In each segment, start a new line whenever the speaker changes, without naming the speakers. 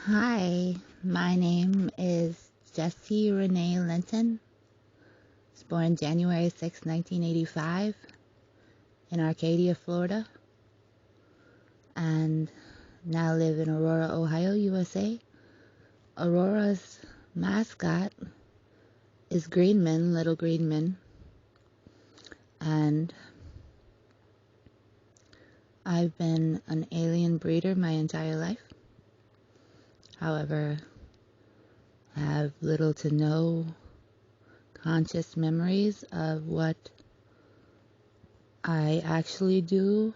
Hi, my name is Jessie Renee Linton. I was born January 6, 1985 in Arcadia, Florida, and now live in Aurora, Ohio, USA. Aurora's mascot is Greenman, Little Greenman, and I've been an alien breeder my entire life. However, have little to no conscious memories of what I actually do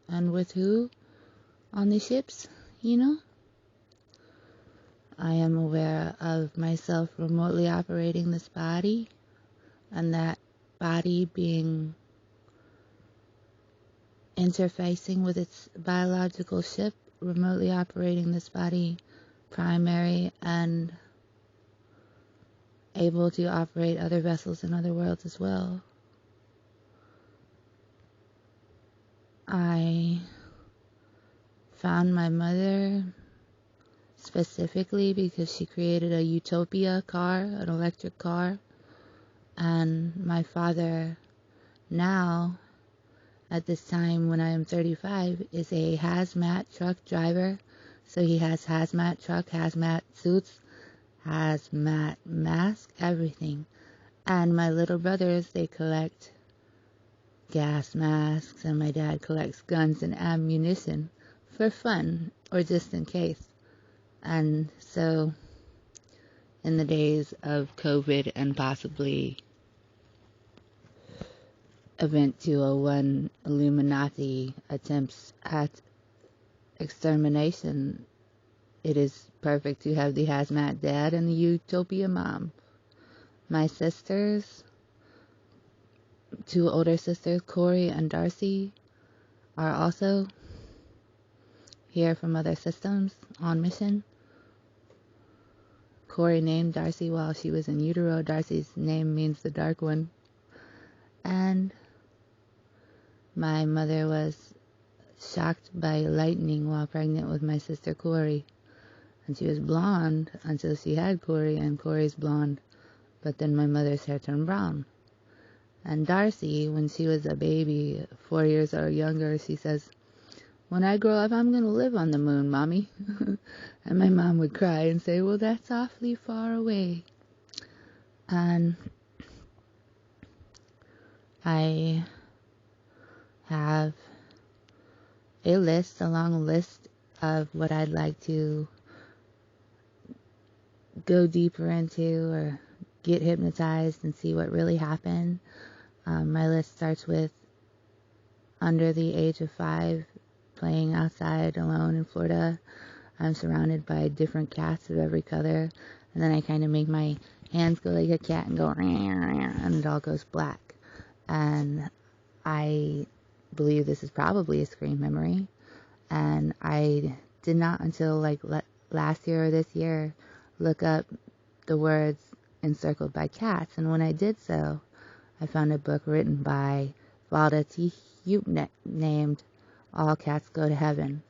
and with who on the ships, I am aware of myself remotely operating this body, and that body being interfacing with its biological ship, remotely operating this body primary and able to operate other vessels in other worlds as well. I found my mother specifically because she created a utopia car, an electric car, and my father now, at this time when I am 35, is a hazmat truck driver. So he has hazmat truck, hazmat suits, hazmat mask, everything. And my little brothers, they collect gas masks, and my dad collects guns and ammunition for fun or just in case. And so in the days of COVID and possibly Event 201 Illuminati attempts at extermination, it is perfect to have the hazmat dad and the utopia mom. My sisters, two older sisters, Corey and Darcy, are also here from other systems on mission. Corey named Darcy while she was in utero. Darcy's name means the dark one. And my mother was shocked by lightning while pregnant with my sister Corey. And she was blonde until she had Corey, and Corey's blonde. But then my mother's hair turned brown. And Darcy, when she was a baby, 4 years or younger, she says, "When I grow up, I'm going to live on the moon, Mommy." And my mom would cry and say, "Well, that's awfully far away." And I have a long list of what I'd like to go deeper into or get hypnotized and see what really happened. My list starts with under the age of 5, playing outside alone in Florida. I'm surrounded by different cats of every color, and then I kind of make my hands go like a cat and go, and it all goes black. And I believe this is probably a screen memory, and I did not until last year or this year look up the words encircled by cats, and when I did so, I found a book written by Valda T. Hupnick named All Cats Go to Heaven,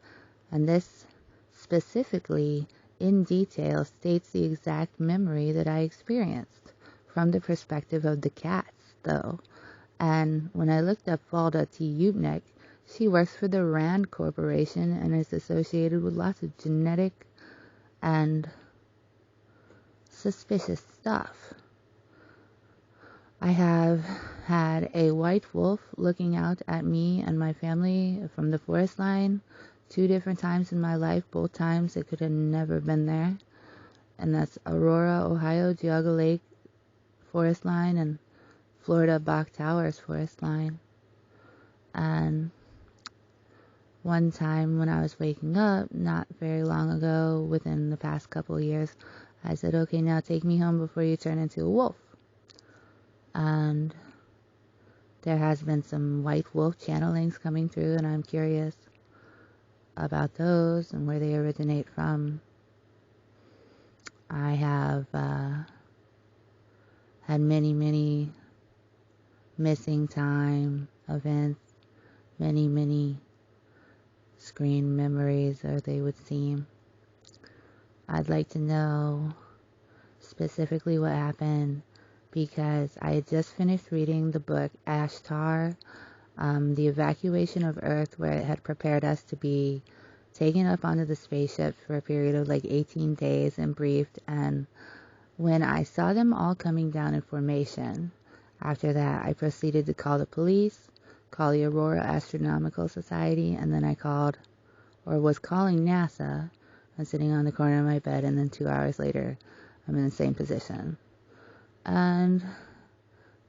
and this specifically in detail states the exact memory that I experienced from the perspective of the cats, though. And when I looked up Valda T. Hupnick, she works for the RAND Corporation and is associated with lots of genetic and suspicious stuff. I have had a white wolf looking out at me and my family from the forest line 2 different times in my life. Both times it could have never been there. And that's Aurora, Ohio, Geauga Lake forest line, and Florida Bach Towers forest line. And one time when I was waking up, not very long ago, within the past couple of years, I said, "Okay, now take me home before you turn into a wolf." And there has been some white wolf channelings coming through, and I'm curious about those and where they originate from. I have had many missing time events, many screen memories, or they would seem. I'd like to know specifically what happened, because I had just finished reading the book Ashtar, The Evacuation of Earth, where it had prepared us to be taken up onto the spaceship for a period of like 18 days and briefed. And when I saw them all coming down in formation, after that I proceeded to call the police, call the Aurora Astronomical Society, and then I called, or was calling, NASA. I'm sitting on the corner of my bed, and then 2 hours later I'm in the same position. And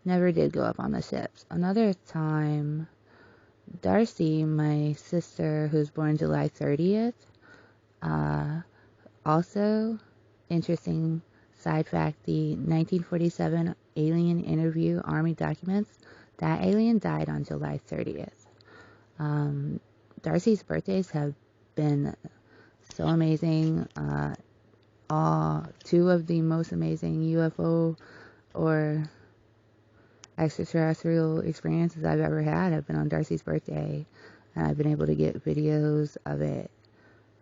never did go up on the ships. Another time, Darcy, my sister, who's born July 30th, also, interesting side fact, the 1947 alien interview Army documents, that alien died on July 30th. Darcy's birthdays have been so amazing. Two of the most amazing UFO or extraterrestrial experiences I've ever had have been on Darcy's birthday, and I've been able to get videos of it.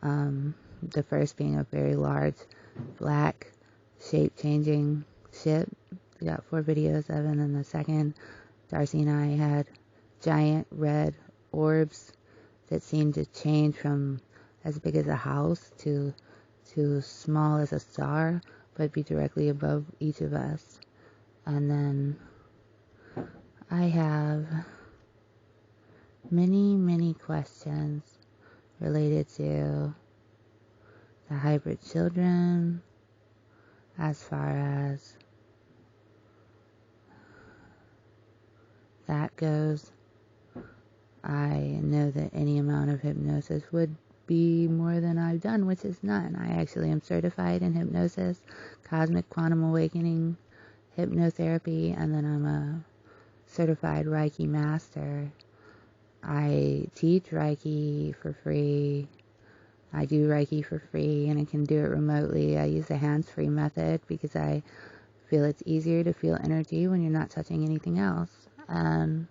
The first being a very large black shape-changing ship. We got 4 videos of it, and then the second, Darcy and I had giant red orbs that seemed to change from as big as a house to small as a star, but be directly above each of us. And then I have many questions related to the hybrid children, as far as that goes. I know that any amount of hypnosis would be more than I've done, which is none. I actually am certified in hypnosis, cosmic quantum awakening, hypnotherapy, and then I'm a certified Reiki master. I teach Reiki for free. I do Reiki for free, and I can do it remotely. I use the hands-free method because I feel it's easier to feel energy when you're not touching anything else. And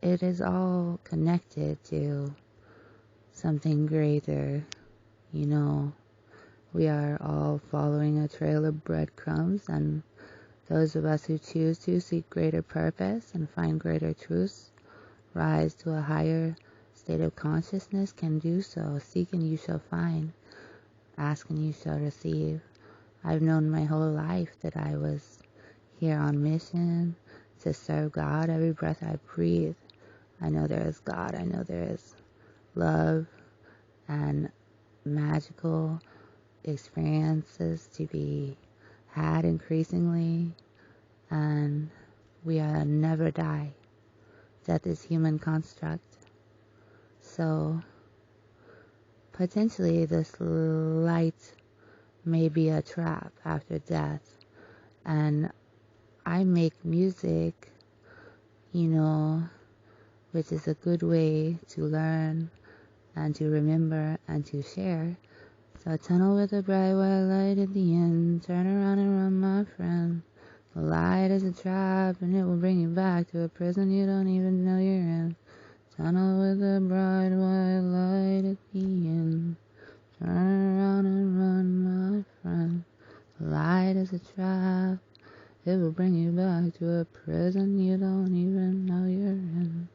it is all connected to something greater. You know, we are all following a trail of breadcrumbs, and those of us who choose to seek greater purpose and find greater truths, rise to a higher state of consciousness, can do so. Seek and you shall find. Ask and you shall receive. I've known my whole life that I was here on mission to serve God. Every breath I breathe, I know there is God. I know there is love and magical experiences to be had increasingly, and we are never die. Death is human construct. So potentially this light may be a trap after death. And I make music, you know, which is a good way to learn and to remember and to share. So tunnel with a bright white light at the end. Turn around and run, my friend. The light is a trap, and it will bring you back to a prison you don't even know you're in. Tunnel with a bright white light at the end. Turn around and run, my friend. The light is a trap. It will bring you back to a prison you don't even know you're in.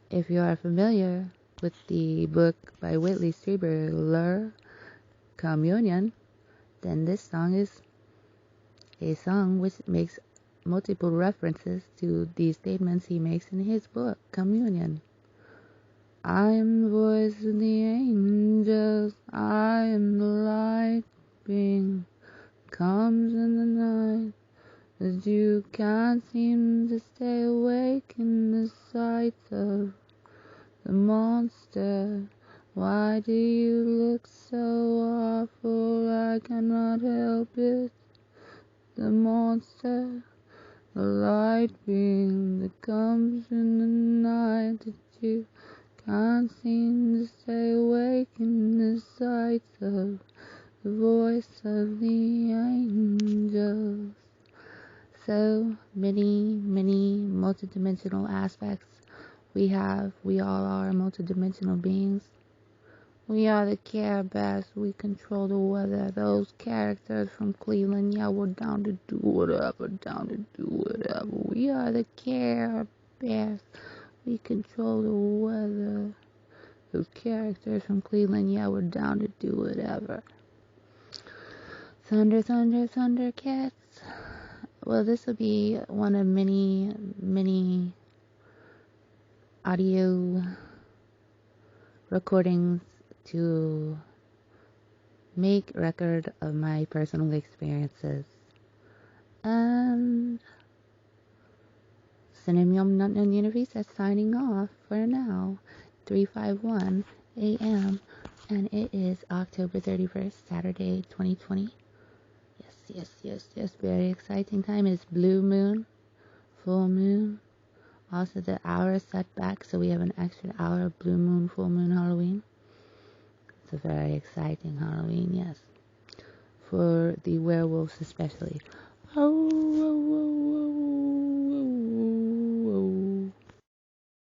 If you are familiar with the book by Whitley Strieber, Communion, then this song is a song which makes multiple references to the statements he makes in his book, Communion. I am the voice of the angels, I am the light being comes in the night, that you can't seem to stay awake in the sight of the monster. Why do you look so awful? I cannot help it. The monster, the light being that comes in the night, that you can't seem to stay awake in the sight of the voice of the angels. So many multidimensional aspects we have. We all are multidimensional beings. We are the Care Bears. We control the weather. Those characters from Cleveland, yeah, we're down to do whatever, down to do whatever. We are the Care Bears. We control the weather. Those characters from Cleveland, yeah, we're down to do whatever. Thunder, thunder, Thundercats. Well, this will be one of many audio recordings to make record of my personal experiences. And Cinnamon Nut Universe is signing off for now. 3:51 a.m. and it is October 31st, Saturday, 2020. Yes. Very exciting time. It's blue moon, full moon. Also, the hour is set back, so we have an extra hour of blue moon, full moon, Halloween. It's a very exciting Halloween, yes. For the werewolves especially. Oh.